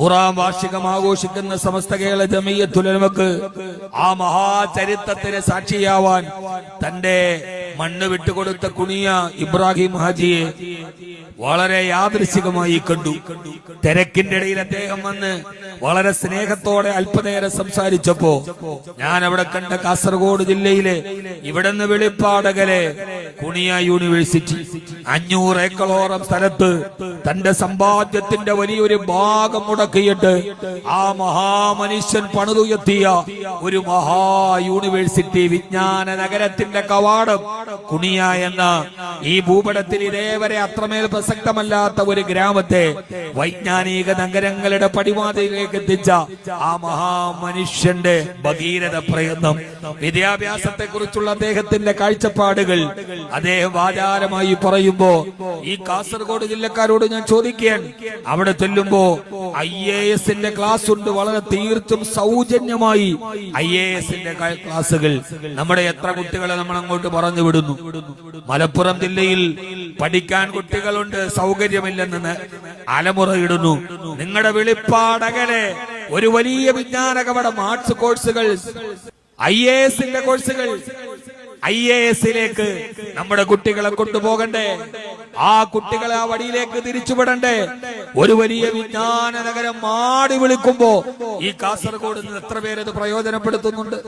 നൂറാം വാർഷികം ആഘോഷിക്കുന്ന സമസ്ത കേരള ജമിയത്തുൽ ഉലമക്ക് ആ മഹാചരിത്രത്തിന് സാക്ഷിയാവാൻ തന്റെ മണ്ണ് വിട്ടുകൊടുത്ത കുണിയ ഇബ്രാഹിം ഹാജിയെ വളരെ യാദൃശികമായി കണ്ടു. തിരക്കിന്റെ ഇടയിൽ അദ്ദേഹം വന്ന് വളരെ സ്നേഹത്തോടെ അല്പനേരം സംസാരിച്ചപ്പോ ഞാൻ അവിടെ കണ്ട കാസർഗോഡ് ജില്ലയിലെ ഇവിടുന്ന് വെളിപ്പാടകലെ കുണിയ യൂണിവേഴ്സിറ്റി 500 ഏക്കറോളം സ്ഥലത്ത് തന്റെ സമ്പാദ്യത്തിന്റെ വലിയൊരു ഭാഗം മുടക്കിയിട്ട് ആ മഹാമനുഷ്യൻ പണിതുയർത്തിയ ഒരു മഹാ യൂണിവേഴ്സിറ്റി വിജ്ഞാന നഗരത്തിന്റെ കവാടം കുണിയ എന്ന ഈ ഭൂപടത്തിൽ ഇതേവരെ അത്രമേൽ പ്രസക്തമല്ലാത്ത ഒരു ഗ്രാമത്തെ വൈജ്ഞാനിക നഗരങ്ങളുടെ പടിവാതിലേക്ക് എത്തിച്ച ആ മഹാമനുഷ്യന്റെ ഭഗീരഥ പ്രയത്നം, വിദ്യാഭ്യാസത്തെ കുറിച്ചുള്ള അദ്ദേഹത്തിന്റെ കാഴ്ചപ്പാടുകൾ അദ്ദേഹം ആചാരമായി പറയുമ്പോ ഈ കാസർഗോഡ് ജില്ലക്കാരോട് ഞാൻ ചോദിക്കുകയാണ്, അവിടെ ചെല്ലുമ്പോ IAS ക്ലാസ് ഉണ്ട്, വളരെ തീർത്തും സൗജന്യമായി IAS ക്ലാസുകൾ. നമ്മുടെ എത്ര കുട്ടികളെ നമ്മൾ അങ്ങോട്ട് പറഞ്ഞു വിടുന്നു. മലപ്പുറം ജില്ലയിൽ പഠിക്കാൻ കുട്ടികളുണ്ട്, സൗകര്യമില്ലെന്ന് അലമുറയിടുന്നു. നിങ്ങളുടെ വെളിപ്പാടകലെ ഒരു വലിയ വിജ്ഞാന കവടം, ആർട്സ് കോഴ്സുകൾ, IAS കോഴ്സുകൾ, IAS നമ്മുടെ കുട്ടികളെ കൊണ്ടുപോകണ്ടേ? ആ കുട്ടികളെ ആ വഴിയിലേക്ക് തിരിച്ചുവിടണ്ടേ? ഒരു വലിയ വിജ്ഞാന നഗരം മാടി വിളിക്കുമ്പോ ഈ കാസർഗോഡ് നിന്ന് എത്ര പേരത് പ്രയോജനപ്പെടുത്തുന്നുണ്ട്?